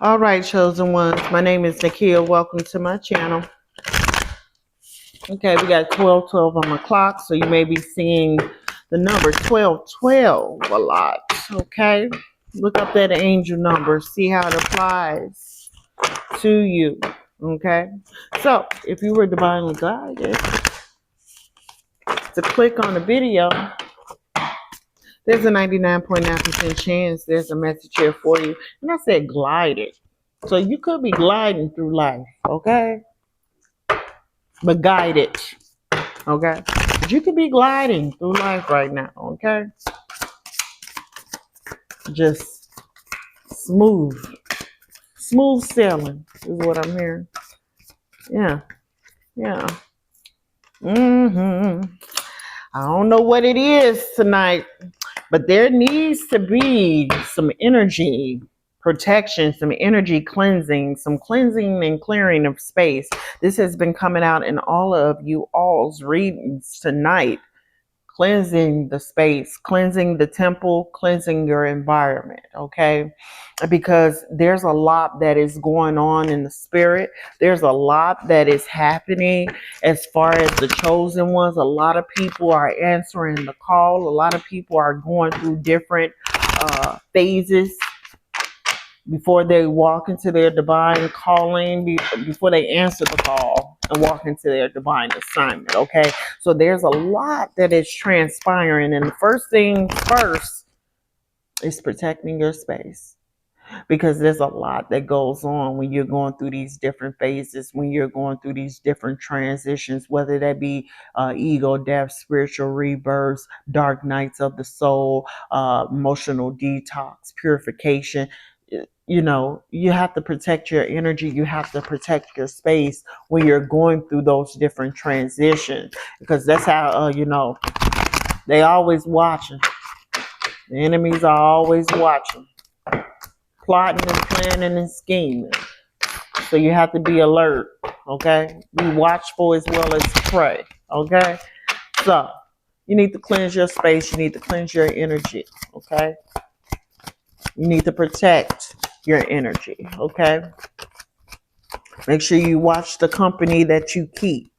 All right, chosen ones. My name is Nakia. Welcome to my channel. Okay, we got 1212 on my clock, so you may be seeing the number 1212 a lot. Okay, look up that angel number, see how it applies to you. Okay, so if you were divinely guided to click on the video, there's a 99.9% chance there's a message here for you. And I said glided. So you could be gliding through life, okay? But guided, okay? But you could be gliding through life right now, okay? Just smooth. Smooth sailing is what I'm hearing. Yeah, yeah. I don't know what it is tonight, but there needs to be some energy protection, some energy cleansing, some cleansing and clearing of space. This has been coming out in all of you all's readings tonight. Cleansing the space, cleansing the temple, cleansing your environment, okay? Because there's a lot that is going on in the spirit. There's a lot that is happening as far as the chosen ones. A lot of people are answering the call. A lot of people are going through different phases before they walk into their divine calling, before they answer the call and walk into their divine assignment, okay? So there's a lot that is transpiring, and the first thing first is protecting your space, because there's a lot that goes on when you're going through these different phases, when you're going through these different transitions, whether that be ego death, spiritual rebirths, dark nights of the soul, emotional detox, purification. You know, you have to protect your energy. You have to protect your space when you're going through those different transitions, because that's how, they always watching. The enemies are always watching, plotting and planning and scheming. So you have to be alert, okay? Be watchful as well as pray, okay? So you need to cleanse your space. You need to cleanse your energy, okay? You need to protect your energy, okay? Make sure you watch the company that you keep.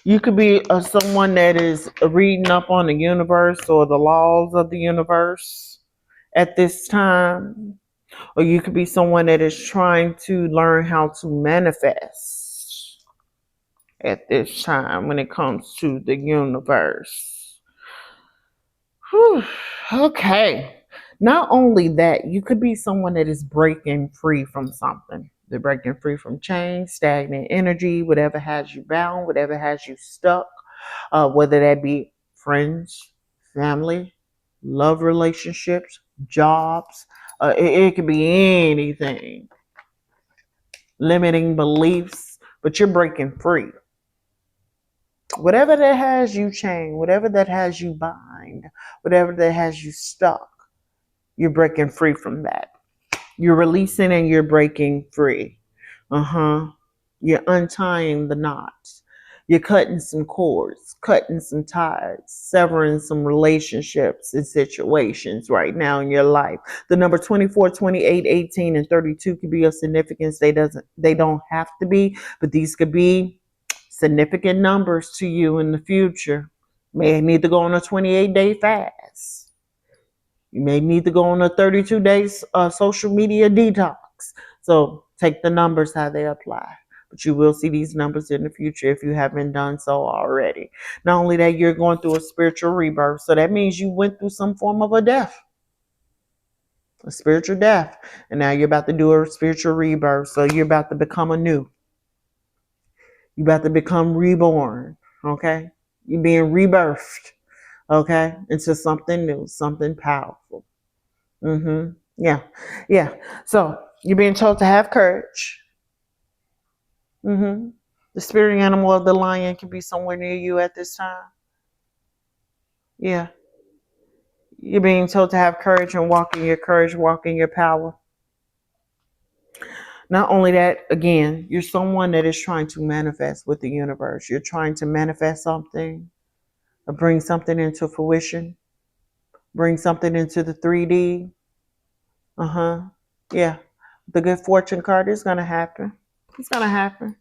You could be someone that is reading up on the universe or the laws of the universe at this time. Or you could be someone that is trying to learn how to manifest at this time when it comes to the universe. Whew. Okay. Not only that, you could be someone that is breaking free from something. They're breaking free from chains, stagnant energy, whatever has you bound, whatever has you stuck, whether that be friends, family, love relationships, jobs. It could be anything. Limiting beliefs, but you're breaking free. Whatever that has you chained, whatever that has you bind, whatever that has you stuck, you're breaking free from that. You're releasing and you're breaking free. You're untying the knots. You're cutting some cords, cutting some ties, severing some relationships and situations right now in your life. The number 24, 28, 18, and 32 could be of significance. They don't have to be, but these could be significant numbers to you in the future. May need to go on a 28-day fast. You may need to go on a 32 days social media detox. So take the numbers how they apply. But you will see these numbers in the future if you haven't done so already. Not only that, you're going through a spiritual rebirth. So that means you went through some form of a death, a spiritual death. And now you're about to do a spiritual rebirth. So you're about to become anew. You're about to become reborn. Okay? You're being rebirthed. Okay? Into something new, something powerful. Yeah. Yeah. So you're being told to have courage. The spirit animal of the lion can be somewhere near you at this time. Yeah. You're being told to have courage and walk in your courage, walk in your power. Not only that, again, you're someone that is trying to manifest with the universe. You're trying to manifest something or bring something into fruition. Bring something into the 3D. Uh-huh. Yeah. The good fortune card is gonna happen. It's gonna happen.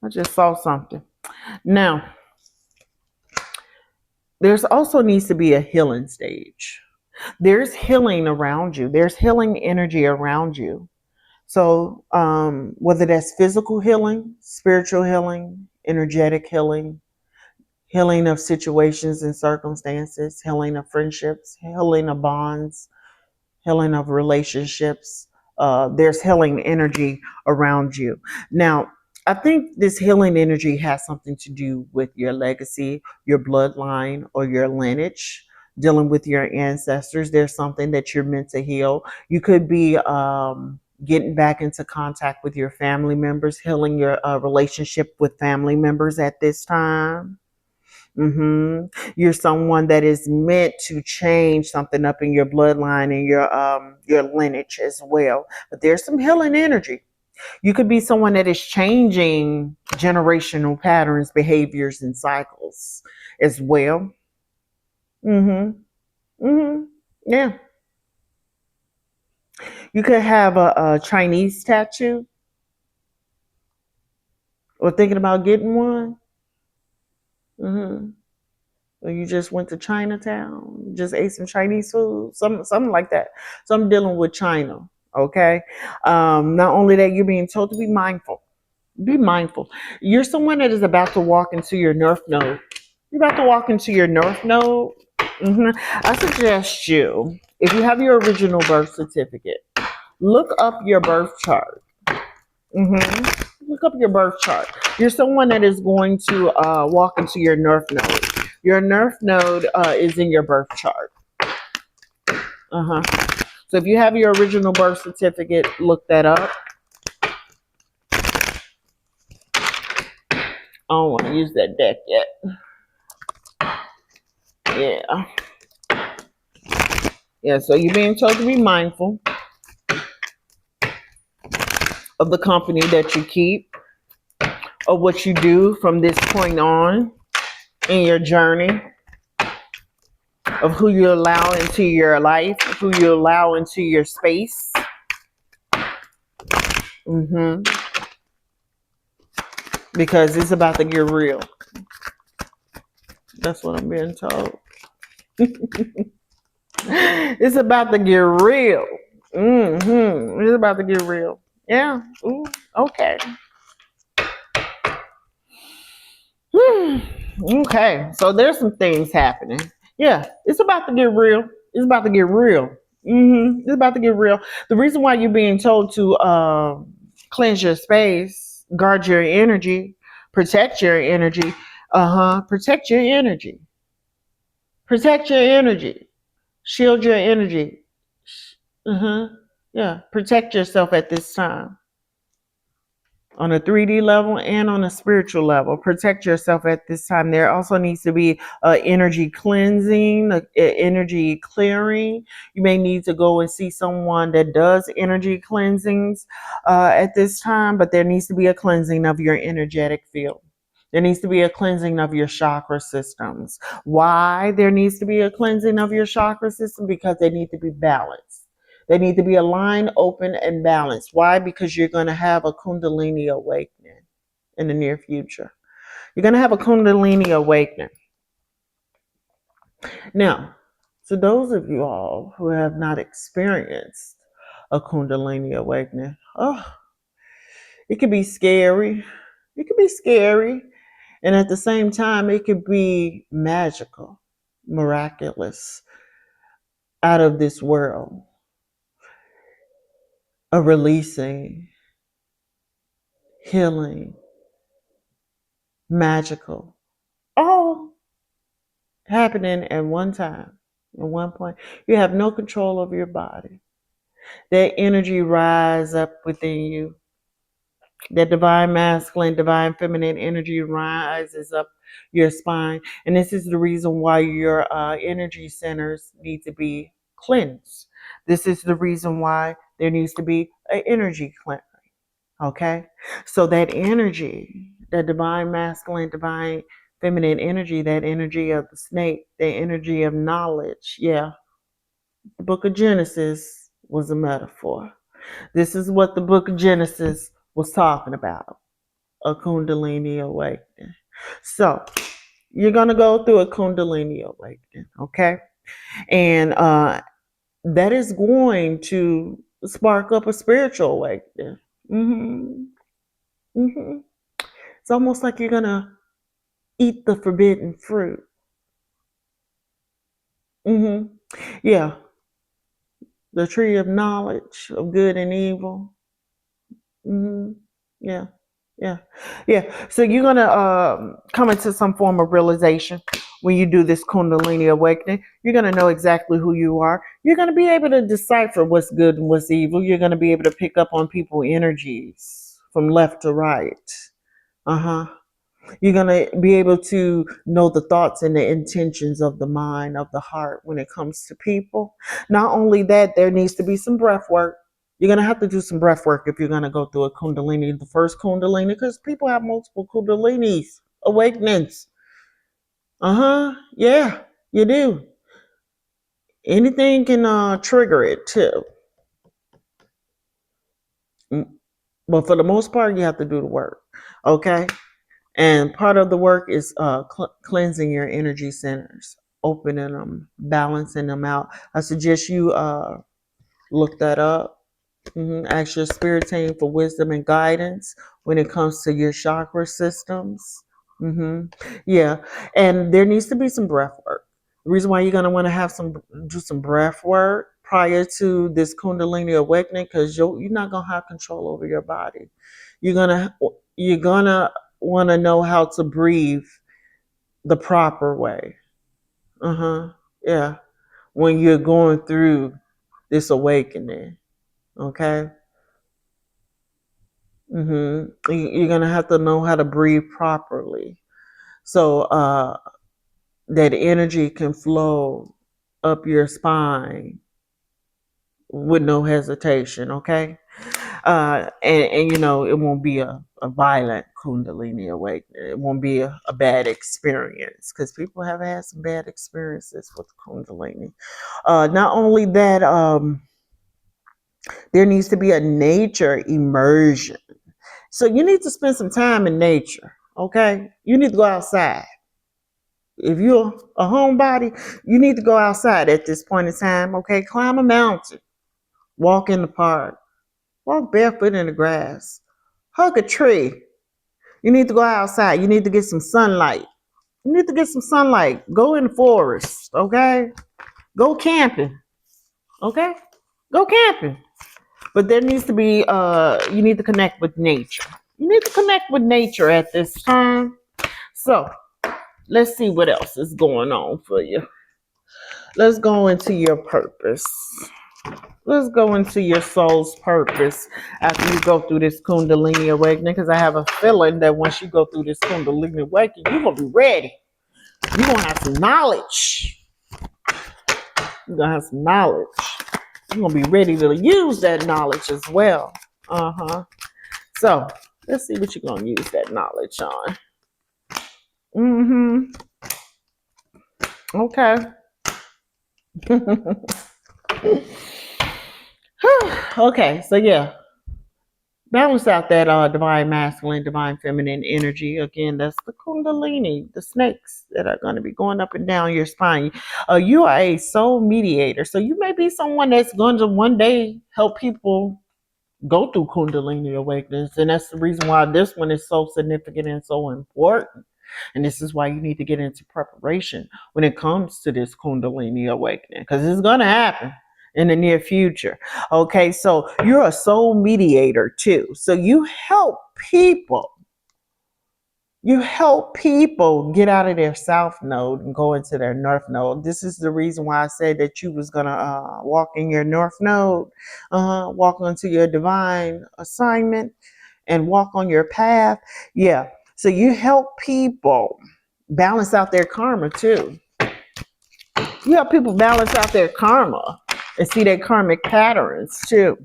I just saw something. Now, there's also needs to be a healing stage. There's healing around you. There's healing energy around you. So, whether that's physical healing, spiritual healing, energetic healing, healing of situations and circumstances, healing of friendships, healing of bonds, healing of relationships. There's healing energy around you. Now, I think this healing energy has something to do with your legacy, your bloodline, or your lineage, dealing with your ancestors. There's something that you're meant to heal. You could be getting back into contact with your family members, healing your relationship with family members at this time. You're someone that is meant to change something up in your bloodline and your lineage as well. But there's some healing energy. You could be someone that is changing generational patterns, behaviors, and cycles as well. Mm-hmm. Mm-hmm. Yeah. You could have a Chinese tattoo or thinking about getting one. Mm-hmm. Or you just went to Chinatown, just ate some Chinese food, something like that. So I'm dealing with China. Okay. Not only that, you're being told to be mindful. Be mindful. You're someone that is about to walk into your North Node. You're about to walk into your North Node. I suggest you, if you have your original birth certificate, look up your birth chart. Look up your birth chart. You're someone that is going to walk into your North Node. Your North Node is in your birth chart. So if you have your original birth certificate, look that up. I don't want to use that deck yet. Yeah. Yeah, so you're being told to be mindful of the company that you keep, of what you do from this point on in your journey, of who you allow into your life, who you allow into your space. Because it's about to get real. That's what I'm being told. It's about to get real. It's about to get real. Yeah. Ooh, okay. Okay. So there's some things happening. Yeah. It's about to get real. It's about to get real. It's about to get real. The reason why you're being told to cleanse your space, guard your energy, protect your energy. Protect your energy. Protect your energy. Shield your energy. Yeah. Protect yourself at this time. On a 3D level and on a spiritual level, protect yourself at this time. There also needs to be energy cleansing, energy clearing. You may need to go and see someone that does energy cleansings at this time, but there needs to be a cleansing of your energetic field. There needs to be a cleansing of your chakra systems. Why there needs to be a cleansing of your chakra system? Because they need to be balanced. They need to be aligned, open, and balanced. Why? Because you're going to have a Kundalini awakening in the near future. You're going to have a Kundalini awakening. Now, to those of you all who have not experienced a Kundalini awakening, it could be scary. It could be scary. And at the same time, it could be magical, miraculous, out of this world, a releasing, healing, magical, all happening at one time, at one point. You have no control over your body. That energy rise up within you. That divine masculine, divine feminine energy rises up your spine. And this is the reason why your energy centers need to be cleansed. This is the reason why there needs to be an energy cleansing. Okay? So that energy, that divine masculine, divine feminine energy, that energy of the snake, the energy of knowledge. Yeah, the book of Genesis was a metaphor. This is what the book of Genesis was talking about, a Kundalini awakening. So you're going to go through a Kundalini awakening, okay? And that is going to spark up a spiritual awakening. It's almost like you're going to eat the forbidden fruit. Yeah, the tree of knowledge of good and evil. Yeah, yeah, yeah. So you're gonna come into some form of realization when you do this Kundalini awakening. You're gonna know exactly who you are. You're gonna be able to decipher what's good and what's evil. You're gonna be able to pick up on people's energies from left to right. You're going to be able to know the thoughts and the intentions of the mind, of the heart when it comes to people. Not only that, there needs to be some breath work. You're going to have to do some breath work if you're going to go through a Kundalini, the first Kundalini, because people have multiple Kundalinis, awakenings. Yeah, you do. Anything can trigger it too. But for the most part, you have to do the work. Okay? And part of the work is cleansing your energy centers, opening them, balancing them out. I suggest you look that up. Ask your spirit team for wisdom and guidance when it comes to your chakra systems. Yeah, and there needs to be some breath work. The reason why you're gonna want to do some breath work prior to this Kundalini awakening, because you're not gonna have control over your body. You're gonna want to know how to breathe the proper way. Yeah, when you're going through this awakening, okay. You're gonna have to know how to breathe properly, so that energy can flow up your spine with no hesitation. Okay. And it won't be a violent Kundalini awakening. It won't be a bad experience, because people have had some bad experiences with Kundalini. Not only that, there needs to be a nature immersion. So you need to spend some time in nature. Okay, you need to go outside. If you're a homebody, you need to go outside at this point in time. Okay, climb a mountain, walk in the park, walk barefoot in the grass, hug a tree. You need to go outside. You need to get some sunlight. You need to get some sunlight. Go in the forest, okay? Go camping, okay? Go camping. But there needs to be, you need to connect with nature. You need to connect with nature at this time. So let's see what else is going on for you. Let's go into your purpose. Let's go into your soul's purpose after you go through this Kundalini awakening, because I have a feeling that once you go through this Kundalini awakening, you're going to be ready. You're going to have some knowledge. You're going to have some knowledge. You're going to be ready to use that knowledge as well. So let's see what you're going to use that knowledge on. Okay. Okay, so yeah, balance out that divine masculine, divine feminine energy. Again, that's the Kundalini, the snakes that are going to be going up and down your spine. You are a soul mediator, so you may be someone that's going to one day help people go through Kundalini awakenings, and that's the reason why this one is so significant and so important. And this is why you need to get into preparation when it comes to this Kundalini awakening, because it's going to happen in the near future. Okay, so you're a soul mediator too. So you help people. You help people get out of their south node and go into their north node. This is the reason why I said that you was going to walk in your north node, walk onto your divine assignment, and walk on your path. Yeah. So you help people balance out their karma too. You help people balance out their karma and see their karmic patterns too.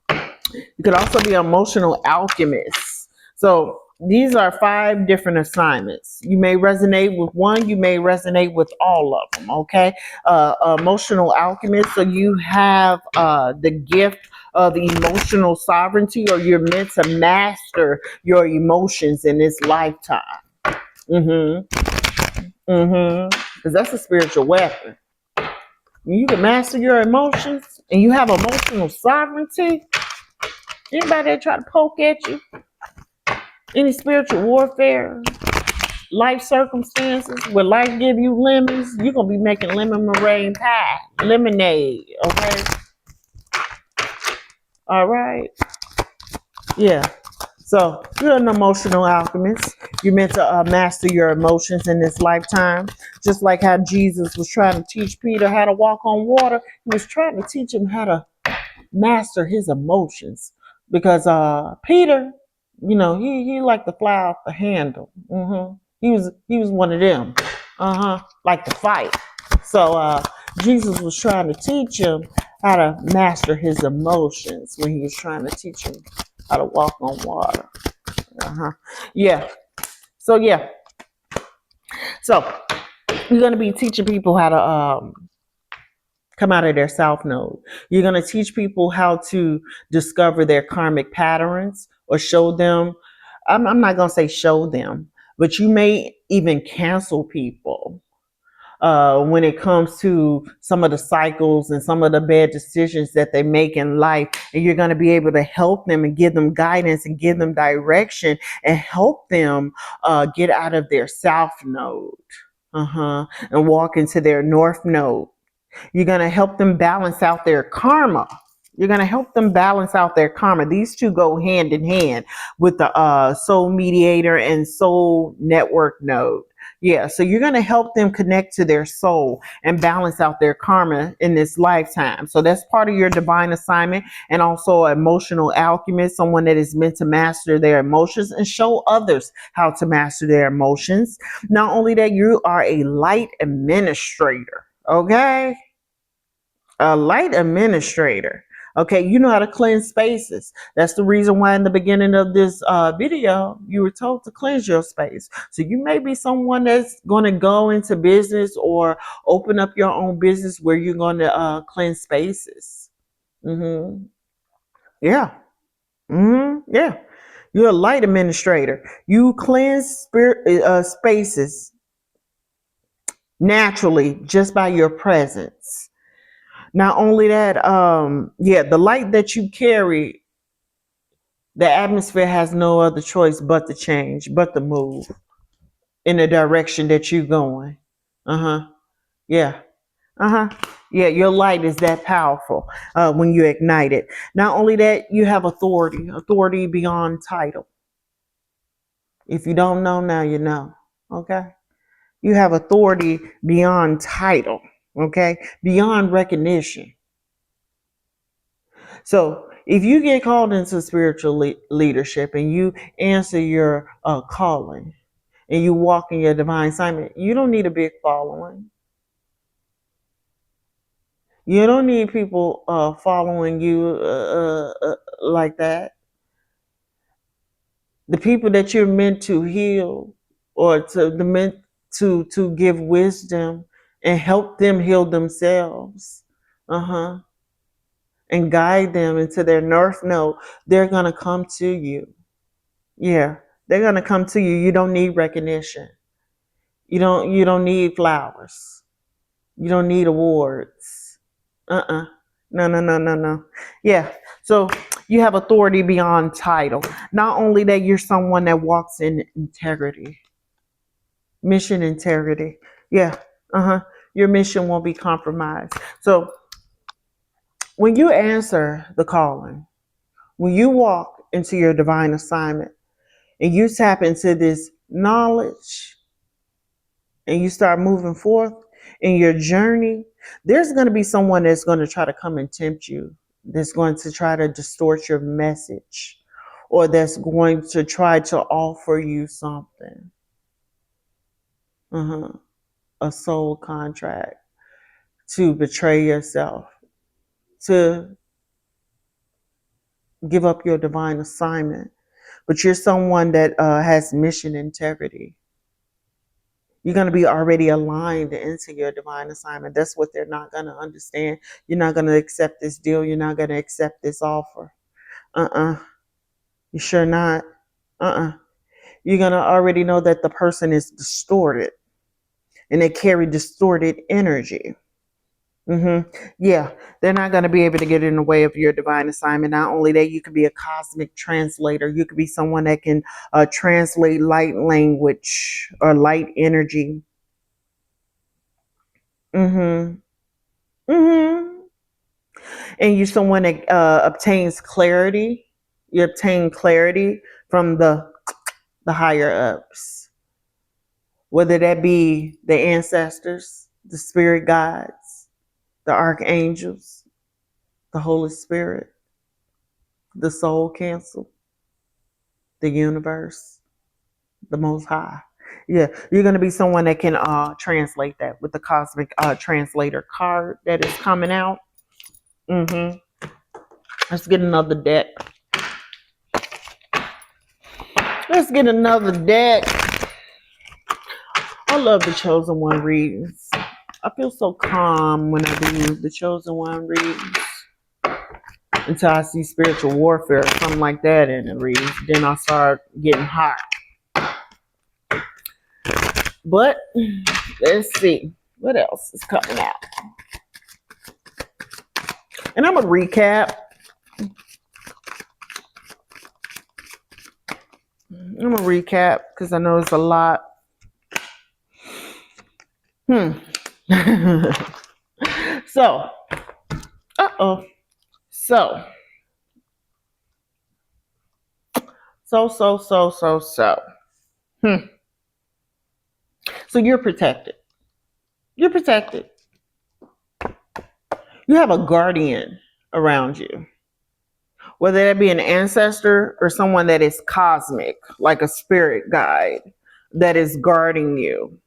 You could also be an emotional alchemist. So these are 5 different assignments. You may resonate with one, you may resonate with all of them, okay? Emotional alchemist, so you have the gift of emotional sovereignty, or you're meant to master your emotions in this lifetime. Mm-hmm. Mm-hmm. Because that's a spiritual weapon. When you can master your emotions and you have emotional sovereignty, anybody that try to poke at you, any spiritual warfare, life circumstances where life give you lemons, you're gonna be making lemon meringue pie, lemonade. Okay, all right, yeah. So you're an emotional alchemist. You're meant to master your emotions in this lifetime, just like how Jesus was trying to teach Peter how to walk on water. He was trying to teach him how to master his emotions, because Peter, he liked to fly off the handle. He was one of them. Like to fight. So Jesus was trying to teach him how to master his emotions when he was trying to teach him how to walk on water. Yeah. So yeah. So you're gonna be teaching people how to come out of their south node. You're going to teach people how to discover their karmic patterns, or show them. I'm not going to say show them, but you may even cancel people when it comes to some of the cycles and some of the bad decisions that they make in life. And you're going to be able to help them and give them guidance and give them direction and help them get out of their south node. And walk into their north node. You're going to help them balance out their karma. You're going to help them balance out their karma. These two go hand in hand with the soul mediator and soul network node. Yeah, so you're going to help them connect to their soul and balance out their karma in this lifetime. So that's part of your divine assignment, and also an emotional alchemist, someone that is meant to master their emotions and show others how to master their emotions. Not only that, you are a light administrator. Okay, a light administrator. Okay, you know how to cleanse spaces. That's the reason why in the beginning of this video, you were told to cleanse your space. So you may be someone that's going to go into business or open up your own business where you're going to cleanse spaces. Yeah. Yeah. You're a light administrator. You cleanse spaces naturally just by your presence. Not only that, the light that you carry, the atmosphere has no other choice but to change, but to move in the direction that you're going. Yeah. Yeah, your light is that powerful when you ignite it. Not only that, you have authority beyond title. If you don't know now, you know. Okay? You have authority beyond title. Okay? Beyond recognition. So if you get called into spiritual leadership and you answer your calling and you walk in your divine assignment, you don't need a big following. You don't need people following you like that. The people that you're meant to heal, or meant to give wisdom and help them heal themselves, and guide them into their north node, they're gonna come to you. Yeah, they're gonna come to you. You don't need recognition. You don't need flowers. You don't need awards. No, no, no, no, no. Yeah. So you have authority beyond title. Not only that, you're someone that walks in integrity. Mission integrity. Yeah. Your mission won't be compromised. So when you answer the calling, when you walk into your divine assignment and you tap into this knowledge and you start moving forth in your journey, there's going to be someone that's going to try to come and tempt you, that's going to try to distort your message, or that's going to try to offer you something. A soul contract to betray yourself, to give up your divine assignment but you're someone that has mission integrity. You're going to be already aligned into your divine assignment. That's what they're not going to understand. You're not going to accept this deal. You're not going to accept this offer. You sure not. You're going to already know that the person is distorted and they carry distorted energy. Yeah, they're not going to be able to get in the way of your divine assignment. Not only that, you could be a cosmic translator. You could be someone that can translate light language or light energy. Mm-hmm. Mm-hmm. And you're someone that obtains clarity. You obtain clarity from the higher ups, whether that be the ancestors, the spirit guides, the archangels, the Holy Spirit, the soul council, the universe, the Most High. Yeah, you're going to be someone that can translate that with the cosmic translator card that is coming out. Let's get another deck. Let's get another deck. I love the Chosen One readings. I feel so calm when I do the Chosen One readings. Until I see spiritual warfare or something like that in the readings. Then I start getting hot. But let's see what else is coming out. And I'm going to recap. I'm going to recap because I know it's a lot. So, So you're protected. You're protected. You have a guardian around you. Whether that be an ancestor or someone that is cosmic, like a spirit guide that is guarding you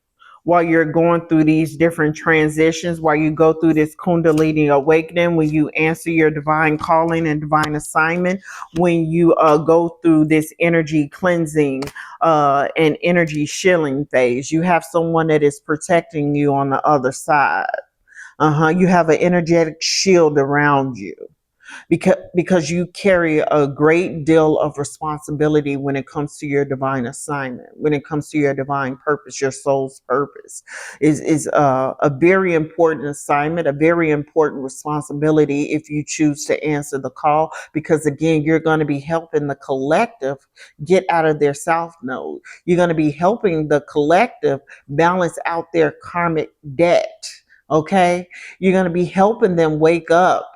while you're going through these different transitions, while you go through this Kundalini awakening, when you answer your divine calling and divine assignment, when you go through this energy cleansing and energy shielding phase, you have someone that is protecting you on the other side. You have an energetic shield around you. Because you carry a great deal of responsibility when it comes to your divine assignment, when it comes to your divine purpose, your soul's purpose is a very important assignment, a very important responsibility if you choose to answer the call, because again, you're going to be helping the collective get out of their south node. You're going to be helping the collective balance out their karmic debt. Okay. You're going to be helping them wake up.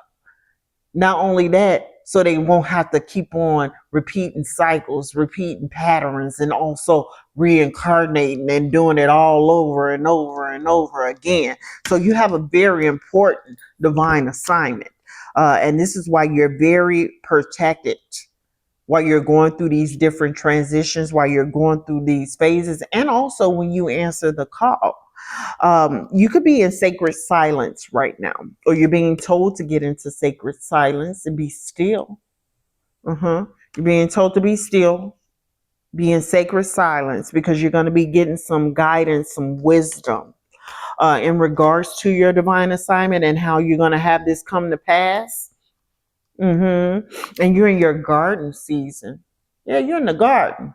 Not only that, so they won't have to keep on repeating cycles, repeating patterns, and also reincarnating and doing it all over and over and over again. So you have a very important divine assignment. And this is why you're very protected while you're going through these different transitions, while you're going through these phases, and also when you answer the call. You could be in sacred silence right now, or you're being told to get into sacred silence and be still. You're being told to be still, be in sacred silence, because you're going to be getting some guidance, some wisdom in regards to your divine assignment and how you're going to have this come to pass. And you're in your garden season. Yeah, you're in the garden.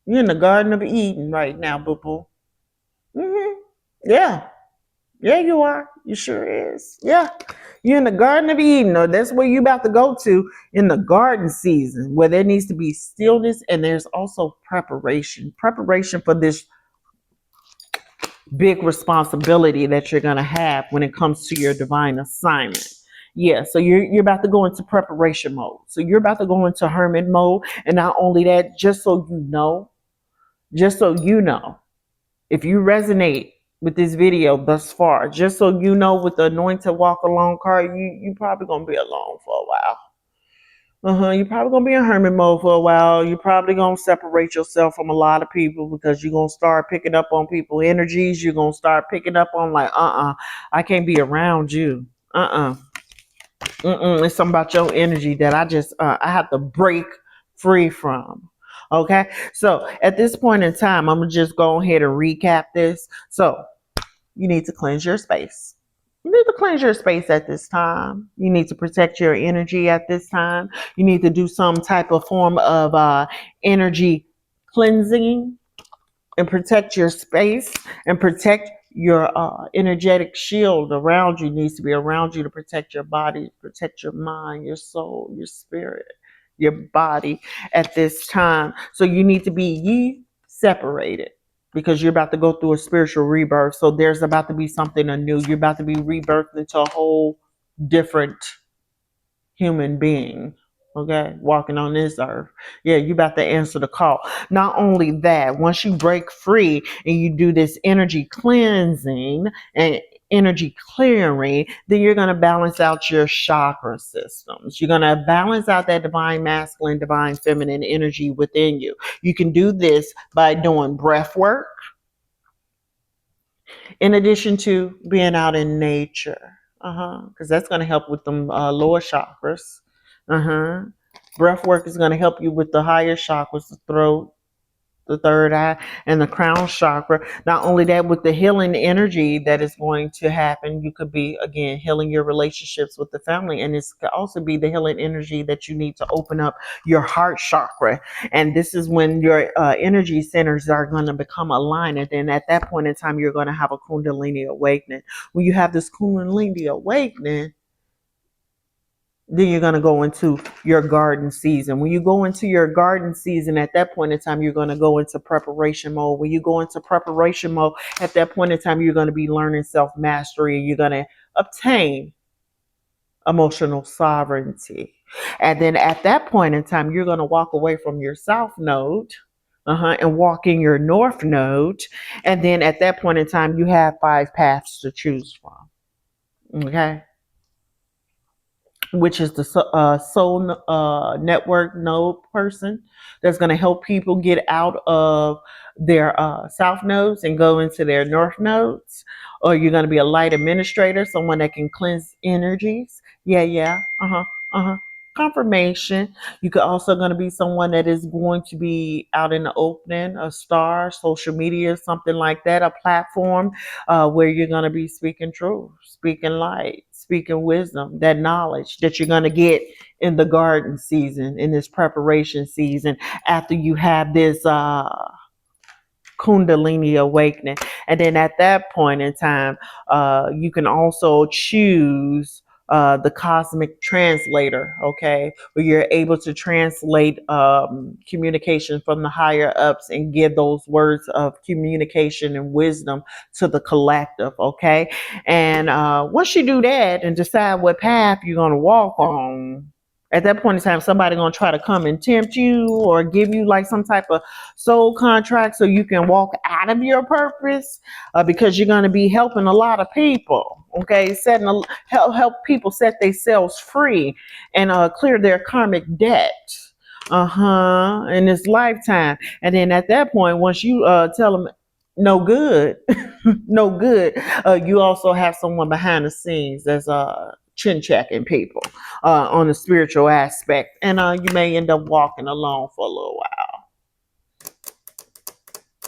You're in the Garden of Eden right now, boo-boo. Yeah. Yeah, you are. You sure is. Yeah. You're in the Garden of Eden, or that's where you're about to go to in the garden season, where there needs to be stillness and there's also preparation. Preparation for this big responsibility that you're going to have when it comes to your divine assignment. Yeah, so you're about to go into preparation mode. So you're about to go into hermit mode. And not only that, just so you know, if you resonate with this video thus far, just so you know, with the Anointed Walk Alone card, you probably gonna be alone for a while. You're probably gonna be in hermit mode for a while. You're probably gonna separate yourself from a lot of people, because you're gonna start picking up on people energies. You're gonna start picking up on like, I can't be around you. It's something about your energy that I have to break free from. Okay. So at this point in time, I'm going to just go ahead and recap this. So you need to cleanse your space. You need to cleanse your space at this time. You need to protect your energy at this time. You need to do some type of form of energy cleansing and protect your space and protect your energetic shield around you. Needs to be around you to protect your body, protect your mind, your soul, your spirit, your body at this time. So you need to be ye separated because you're about to go through a spiritual rebirth. So there's about to be something anew. You're about to be rebirthed into a whole different human being, okay, walking on this earth. Yeah, you about to answer the call. Not only that, once you break free and you do this energy cleansing and energy clearing, then you're going to balance out your chakra systems. You're going to balance out that divine masculine, divine feminine energy within you. You can do this by doing breath work in addition to being out in nature, because that's going to help with them lower chakras. uh-huh Breath work is going to help you with the higher chakras, the throat, the third eye, and the crown chakra. Not only that, with the healing energy that is going to happen, you could be again healing your relationships with the family, and this could also be the healing energy that you need to open up your heart chakra. And this is when your energy centers are going to become aligned, and then at that point in time, you're going to have a Kundalini awakening. When you have this Kundalini awakening, then you're going to go into your garden season. When you go into your garden season, at that point in time, you're going to go into preparation mode. When you go into preparation mode, at that point in time, you're going to be learning self-mastery. You're going to obtain emotional sovereignty. And then at that point in time, you're going to walk away from your south node, and walk in your north node. And then at that point in time, you have 5 paths to choose from. Okay. Which is the soul network node person that's going to help people get out of their south nodes and go into their north nodes. Or you're going to be a light administrator, someone that can cleanse energies. Yeah, yeah. Confirmation. You could also going to be someone that is going to be out in the open, a star, social media, something like that, a platform where you're going to be speaking truth, speaking light, speaking wisdom, that knowledge that you're going to get in the garden season, in this preparation season, after you have this Kundalini awakening. And then at that point in time, you can also choose the cosmic translator, okay, where you're able to translate communication from the higher ups and give those words of communication and wisdom to the collective, okay. And once you do that and decide what path you're going to walk on, at that point in time, somebody gonna try to come and tempt you or give you like some type of soul contract so you can walk out of your purpose, because you're gonna be helping a lot of people. Okay, help people set themselves free and clear their karmic debt. In this lifetime, and then at that point, once you tell them no good, no good, you also have someone behind the scenes that's chin checking people on the spiritual aspect, and you may end up walking alone for a little while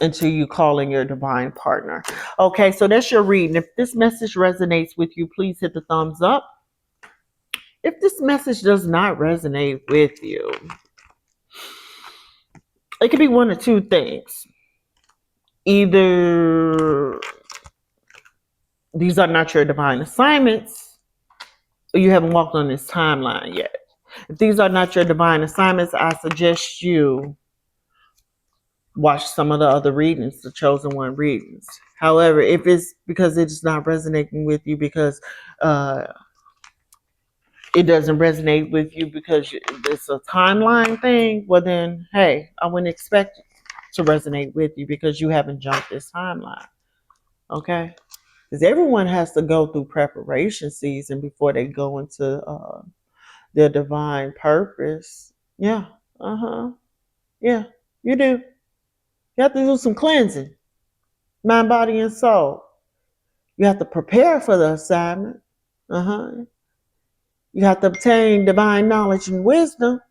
until you call in your divine partner. Okay, so that's your reading. If this message resonates with you, please hit the thumbs up. If this message does not resonate with you, it could be one of two things. Either these are not your divine assignments, or you haven't walked on this timeline yet. If these are not your divine assignments, I suggest you watch some of the other readings, the chosen one readings. However, if it's because it's not resonating with you because it doesn't resonate with you because it's a timeline thing, well then, hey, I wouldn't expect it to resonate with you because you haven't jumped this timeline. Okay? Because everyone has to go through preparation season before they go into their divine purpose. Yeah. Yeah, you do. You have to do some cleansing, mind, body, and soul. You have to prepare for the assignment. You have to obtain divine knowledge and wisdom.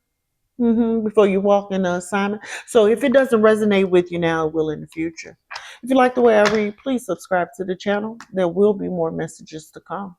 before you walk in the assignment. So if it doesn't resonate with you now, it will in the future. If you like the way I read, please subscribe to the channel. There will be more messages to come.